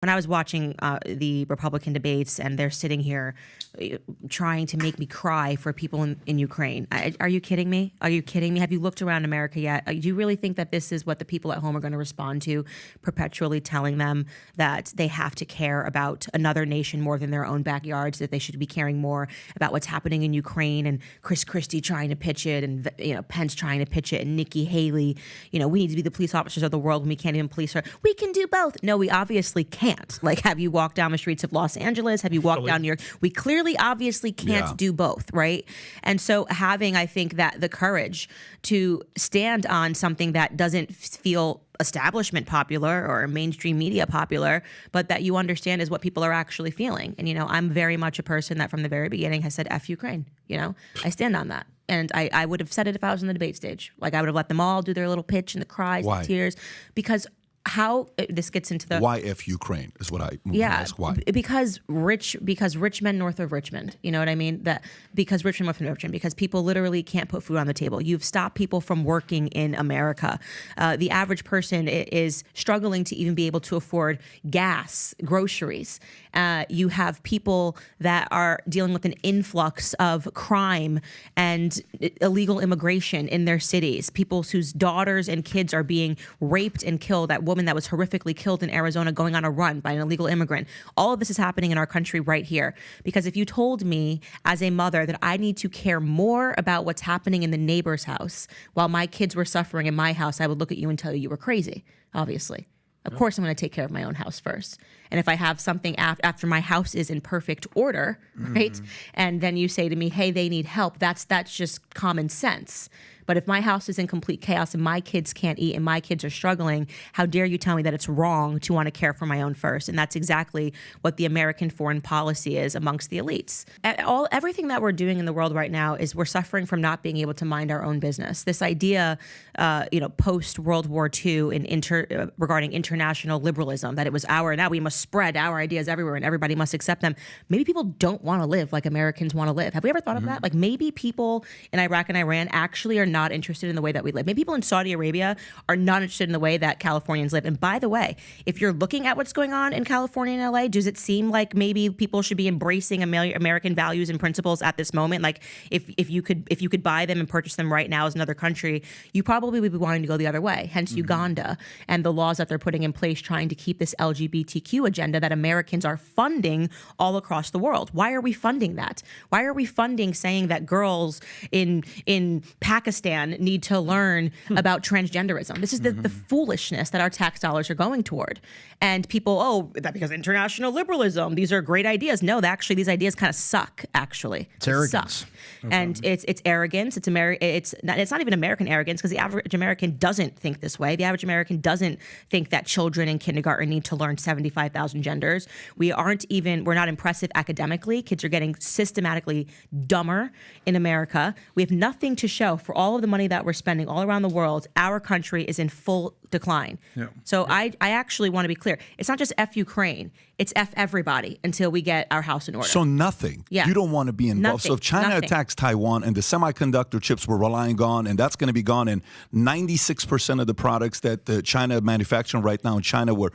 When I was watching the Republican debates and they're sitting here trying to make me cry for people in Ukraine. Are you kidding me? Are you kidding me? Have you looked around America yet? Do you really think that this is what the people at home are going to respond to, perpetually telling them that they have to care about another nation more than their own backyards, that they should be caring more about what's happening in Ukraine, and Chris Christie trying to pitch it, and Pence trying to pitch it, and Nikki Haley, we need to be the police officers of the world when we can't even police her. We can do both. No, we obviously can't. Like, have you walked down the streets of Los Angeles? Have you walked down New York? We clearly, obviously can't do both, right? And so having, I think, that the courage to stand on something that doesn't feel establishment popular or mainstream media popular, but that you understand is what people are actually feeling. And, I'm very much a person that from the very beginning has said, F Ukraine, I stand on that. And I would have said it if I was on the debate stage. Like, I would have let them all do their little pitch and the cries and tears, because how this gets into the why F Ukraine is what I ask. Why? Because Richmond north of Richmond, you know what I mean? Because Richmond north of Richmond, because people literally can't put food on the table. You've stopped people from working in America. The average person is struggling to even be able to afford gas, groceries. You have people that are dealing with an influx of crime and illegal immigration in their cities. People whose daughters and kids are being raped and killed. That woman that was horrifically killed in Arizona going on a run by an illegal immigrant. All of this is happening in our country right here. Because if you told me as a mother that I need to care more about what's happening in the neighbor's house while my kids were suffering in my house, I would look at you and tell you were crazy, obviously. Of course, I'm going to take care of my own house first. And if I have something after my house is in perfect order, right? And then you say to me, hey, they need help. That's just common sense. But if my house is in complete chaos and my kids can't eat and my kids are struggling, how dare you tell me that it's wrong to want to care for my own first? And that's exactly what the American foreign policy is amongst the elites. Everything that we're doing in the world right now is we're suffering from not being able to mind our own business. This idea, post World War II regarding international liberalism, that it was now we must spread our ideas everywhere and everybody must accept them. Maybe people don't want to live like Americans want to live. Have we ever thought of that? Like, maybe people in Iraq and Iran actually are not interested in the way that we live. Maybe people in Saudi Arabia are not interested in the way that Californians live. And by the way, if you're looking at what's going on in California and LA, does it seem like maybe people should be embracing American values and principles at this moment? Like, if you could buy them and purchase them right now as another country, you probably would be wanting to go the other way. Hence Uganda and the laws that they're putting in place trying to keep this LGBTQ agenda that Americans are funding all across the world. Why are we funding that? Why are we funding saying that girls in Pakistan need to learn about transgenderism? This is the foolishness that our tax dollars are going toward. And people, that because international liberalism, these are great ideas. No, actually, these ideas kind of suck, actually. It's arrogance. Suck. And it's arrogance. It's not even American arrogance, because the average American doesn't think this way. The average American doesn't think that children in kindergarten need to learn 75,000 genders. We're not impressive academically. Kids are getting systematically dumber in America. We have nothing to show for all of the money that we're spending all around the world. Our country is in full decline. So I actually want to be clear. It's not just F Ukraine. It's F everybody until we get our house in order. So nothing. Yeah. You don't want to be involved. So if China attacks Taiwan and the semiconductor chips we're relying on, and that's going to be gone, and 96% of the products that China manufacturing right now in China, where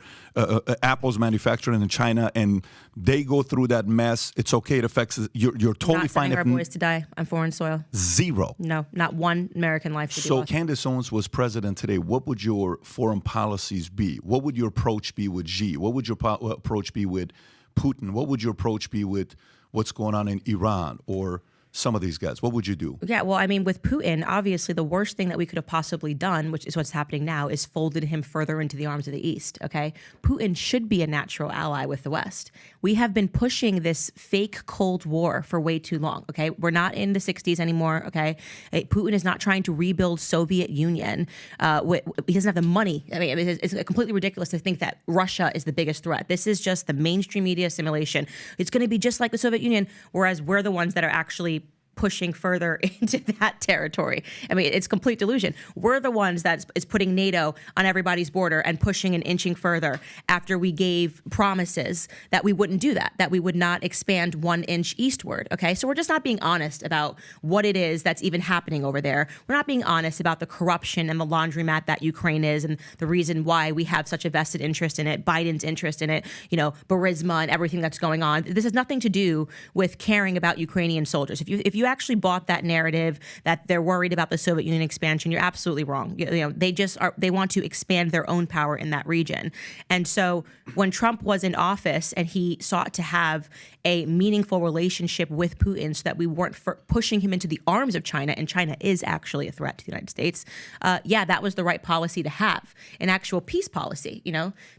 Apple's manufacturing in China, and they go through that mess, it's okay. It affects you're totally not fine. Not our boys to die on foreign soil. Zero. No, not one American life should be lost. So Candace Owens was president today. What would your foreign policies be? What would your approach be with Xi? What would your approach be with Putin? What would your approach be with what's going on in Iran or some of these guys? What would you do? Yeah, well, I mean, with Putin, obviously the worst thing that we could have possibly done, which is what's happening now, is folded him further into the arms of the East, okay? Putin should be a natural ally with the West. We have been pushing this fake Cold War for way too long, okay? We're not in the 60s anymore, okay? Putin is not trying to rebuild Soviet Union. He doesn't have the money. I mean, it's completely ridiculous to think that Russia is the biggest threat. This is just the mainstream media simulation. It's going to be just like the Soviet Union, whereas we're the ones that are actually pushing further into that territory. I mean, it's complete delusion. We're the ones that is putting NATO on everybody's border and pushing and inching further after we gave promises that we wouldn't do that we would not expand 1 inch eastward. Okay, so we're just not being honest about what it is that's even happening over there. We're not being honest about the corruption and the laundromat that Ukraine is, and the reason why we have such a vested interest in it, Biden's interest in it, Burisma and everything that's going on. This has nothing to do with caring about Ukrainian soldiers. If you actually bought that narrative that they're worried about the Soviet Union expansion, you're absolutely wrong. They want to expand their own power in that region. And so when Trump was in office and he sought to have a meaningful relationship with Putin so that we weren't pushing him into the arms of China, and China is actually a threat to the United States, that was the right policy to have, an actual peace policy,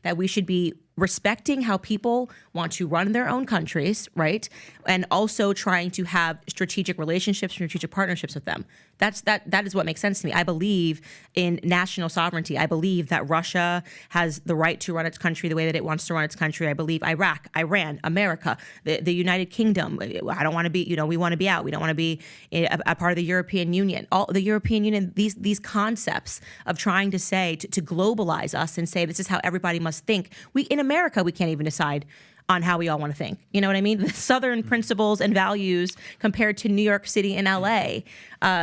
that we should be respecting how people want to run their own countries, right? And also trying to have strategic relationships, strategic partnerships with them. That is what makes sense to me. I believe in national sovereignty. I believe that Russia has the right to run its country the way that it wants to run its country. I believe Iraq, Iran, America, the United Kingdom. I don't want to be, we want to be out. We don't want to be a part of the European Union. All the European Union, these concepts of trying to say, to globalize us and say this is how everybody must think. In America, we can't even decide on how we all want to think. You know what I mean? The Southern principles and values compared to New York City and LA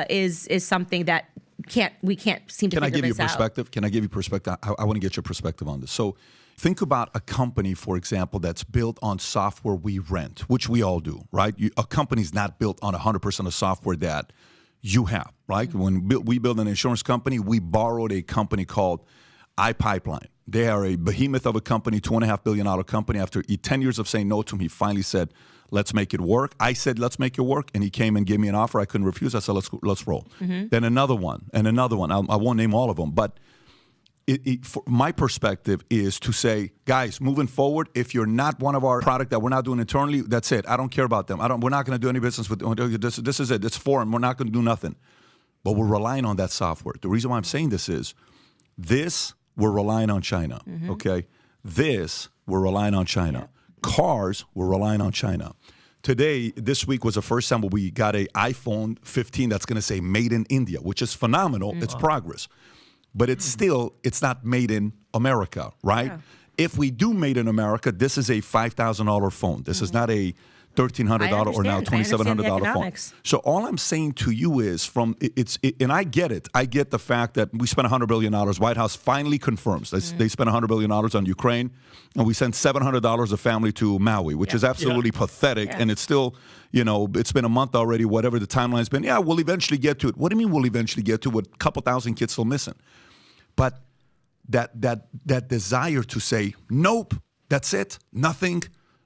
is something that we can't seem to figure this out. Can I give you perspective? Can I give you perspective? I want to get your perspective on this. So think about a company, for example, that's built on software we rent, which we all do, right? A company's not built on 100% of software that you have, right? Mm-hmm. When we build an insurance company, we borrowed a company called iPipeline. They are a behemoth of a company, $2.5 billion company. After 10 years of saying no to him, he finally said, let's make it work. I said, let's make it work. And he came and gave me an offer. I couldn't refuse. I said, let's roll. Mm-hmm. Then another one and another one. I won't name all of them. But my perspective is to say, guys, moving forward, if you're not one of our product that we're not doing internally, that's it. I don't care about them. We're not going to do any business with this is it. It's foreign. We're not going to do nothing. But we're relying on that software. The reason why I'm saying this is we're relying on China, okay? We're relying on China. Yeah. Cars, we're relying on China. This week was the first time where we got an iPhone 15 that's going to say made in India, which is phenomenal. It's progress. But it's not made in America, right? Yeah. If we do made in America, this is a $5,000 phone. This is not a $1,300 or now $2,700 phone. So all I'm saying to you is and I get it. I get the fact that we spent $100 billion. White House finally confirms they spent $100 billion on Ukraine, and we sent $700 a family to Maui, which is absolutely pathetic. Yeah. And it's still, it's been a month already, whatever the timeline's been. Yeah, we'll eventually get to it. What do you mean we'll eventually get to it with a couple thousand kids still missing? But that desire to say, nope, that's it, nothing,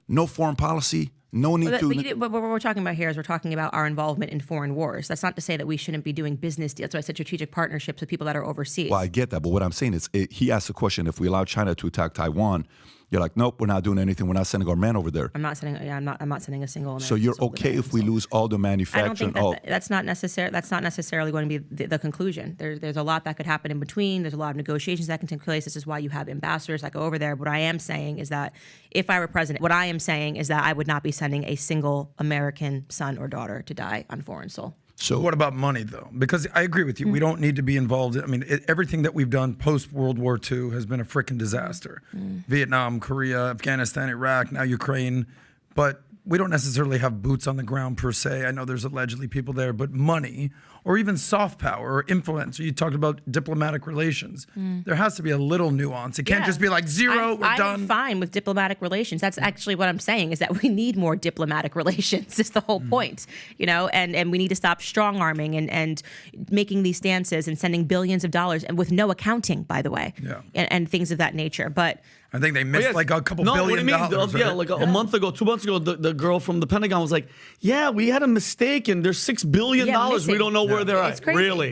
no foreign policy, no need to. But what we're talking about here is we're talking about our involvement in foreign wars. That's not to say that we shouldn't be doing business deals. That's why I said strategic partnerships with people that are overseas. Well, I get that. But what I'm saying is he asked the question, if we allow China to attack Taiwan, you're like, nope, we're not doing anything. We're not sending our men over there. I'm not sending a single American. So you're okay if we lose all the manufacturing? I don't think that's not necessarily going to be the conclusion. There's a lot that could happen in between. There's a lot of negotiations that can take place. This is why you have ambassadors that go over there. What I am saying is that if I were president, I would not be sending a single American son or daughter to die on foreign soil. So what about money, though? Because I agree with you. We don't need to be involved. Everything that we've done post-World War II has been a freaking disaster. Vietnam, Korea, Afghanistan, Iraq, now Ukraine. But we don't necessarily have boots on the ground per se. I know there's allegedly people there. But money, or even soft power or influence, or you talked about diplomatic relations. There has to be a little nuance. It can't just be like zero, we're done. I'm fine with diplomatic relations. That's actually what I'm saying, is that we need more diplomatic relations. Is the whole point, and we need to stop strong-arming and making these stances and sending billions of dollars, and with no accounting, by the way, and things of that nature. But I think they missed like a couple billion dollars. Yeah, like a month ago, 2 months ago, the girl from the Pentagon was like, yeah, we had a mistake and there's $6 billion. We don't know where they're at. Really?